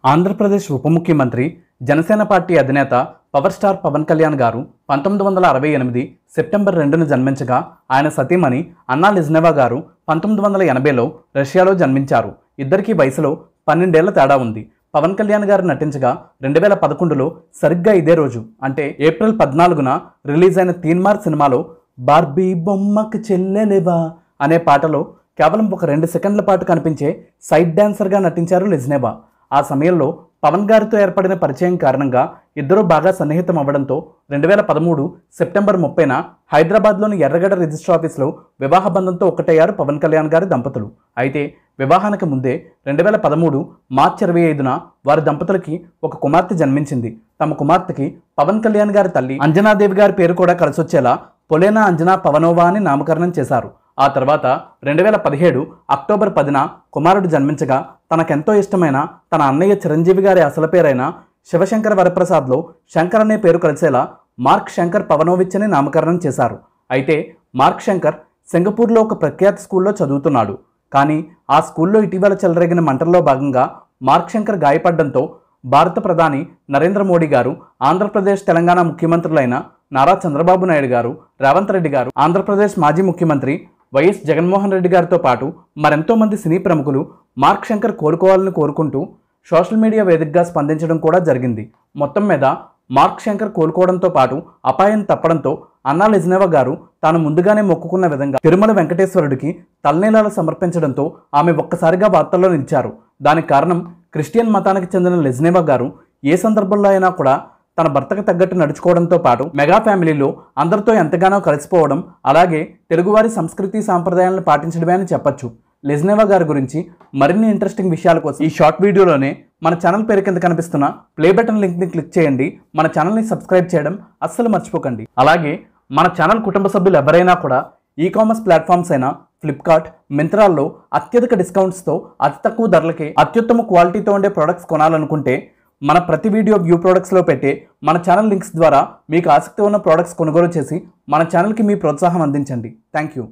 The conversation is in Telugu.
ఆంధ్రప్రదేశ్ ఉప ముఖ్యమంత్రి జనసేన పార్టీ అధినేత పవర్ స్టార్ పవన్ కళ్యాణ్ గారు 1968 సెప్టెంబర్ 2న జన్మించగా ఆయన సతీమణి అన్నా లిజ్నెవా గారు 1980లో రష్యాలో జన్మించారు. ఇద్దరికీ వయసులో 12 ఏళ్ల తేడా ఉంది. పవన్ కళ్యాణ్ గారు నటించగా 2011లో సరిగ్గా ఇదే రోజు అంటే ఏప్రిల్ 14న రిలీజ్ అయిన తీన్మార్ సినిమాలో బార్బీ బొమ్మకు చెల్లెలేవా అనే పాటలో కేవలం ఒక 2 సెకండ్ల పాటు కనిపించే సైడ్ డాన్సర్గా నటించారు లిజ్నెవా. ఆ సమయంలో పవన్ గారితో ఏర్పడిన పరిచయం కారణంగా ఇద్దరూ బాగా సన్నిహితం అవ్వడంతో 2013 సెప్టెంబర్ 30న హైదరాబాద్లోని ఎర్రగడ్డ రిజిస్టర్ ఆఫీస్లో వివాహ బంధంతో ఒక్కటయ్యారు పవన్ కళ్యాణ్ గారి దంపతులు. అయితే వివాహానికి ముందే 2013 మార్చి 25న వారి దంపతులకి ఒక కుమార్తె జన్మించింది. తమ కుమార్తెకి పవన్ కళ్యాణ్ గారి తల్లి అంజనాదేవి గారి పేరు కూడా కలిసొచ్చేలా పొలేనా అంజనా పవనోవా అని నామకరణం చేశారు. ఆ తర్వాత 2017 అక్టోబర్ 10న కుమారుడు జన్మించగా తనకెంతో ఇష్టమైన తన అన్నయ్య చిరంజీవి గారి అసలు పేరైన శివశంకర్ వరప్రసాద్లో శంకర్ అనే పేరు కలిసేలా మార్క్ శంకర్ పవనోవిచ్ అని నామకరణం చేశారు. అయితే మార్క్ శంకర్ సింగపూర్లో ఒక ప్రఖ్యాత స్కూల్లో చదువుతున్నాడు. కానీ ఆ స్కూల్లో ఇటీవల చెలరేగిన మంటల్లో భాగంగా మార్క్ శంకర్ గాయపడడంతో భారత ప్రధాని నరేంద్ర మోడీ గారు, ఆంధ్రప్రదేశ్ తెలంగాణ ముఖ్యమంత్రులైన నారా చంద్రబాబు నాయుడు గారు, రేవంత్ రెడ్డి గారు, ఆంధ్రప్రదేశ్ మాజీ ముఖ్యమంత్రి వైఎస్ జగన్మోహన్ రెడ్డి గారితో పాటు మరెంతో మంది సినీ ప్రముఖులు మార్క్ శంకర్ కోలుకోవాలని కోరుకుంటూ సోషల్ మీడియా వేదికగా స్పందించడం కూడా జరిగింది. మొత్తం మీద మార్క్ శంకర్ కోలుకోవడంతో పాటు అపాయం తప్పడంతో అన్నా లిజ్నెవా గారు తాను ముందుగానే మొక్కుకున్న విధంగా తిరుమల వెంకటేశ్వరుడికి తలనీలాలు సమర్పించడంతో ఆమె ఒక్కసారిగా వార్తల్లో నిలిచారు. దానికి కారణం క్రిస్టియన్ మతానికి చెందిన లిజ్నెవా గారు ఏ సందర్భంలో అయినా కూడా తన భర్తకు తగ్గట్టు నడుచుకోవడంతో పాటు మెగా ఫ్యామిలీలో అందరితో ఎంతగానో కలిసిపోవడం, అలాగే తెలుగువారి సంస్కృతి సాంప్రదాయాలను పాటించడమే అని చెప్పొచ్చు. లిజ్నెవా గారి గురించి మరిన్ని ఇంట్రెస్టింగ్ విషయాల కోసం ఈ షార్ట్ వీడియోలోనే మన ఛానల్ పేరు కింద కనిపిస్తున్న ప్లే బటన్ లింక్ని క్లిక్ చేయండి. మన ఛానల్ని సబ్స్క్రైబ్ చేయడం అస్సలు మర్చిపోకండి. అలాగే మన ఛానల్ కుటుంబ సభ్యులు ఎవరైనా కూడా ఈ-కామర్స్ ప్లాట్ఫామ్స్ అయిన ఫ్లిప్కార్ట్, మింత్రాల్లో అత్యధిక డిస్కౌంట్స్తో అతి తక్కువ ధరలకే అత్యుత్తమ క్వాలిటీతో ఉండే ప్రొడక్ట్స్ కొనాలనుకుంటే మన ప్రతి వీడియో వ్యూ ప్రొడక్ట్స్లో పెట్టే మన ఛానల్ లింక్స్ ద్వారా మీకు ఆసక్తి ఉన్న ప్రొడక్ట్స్ కొనుగోలు చేసి మన ఛానల్కి మీ ప్రోత్సాహం అందించండి. Thank you.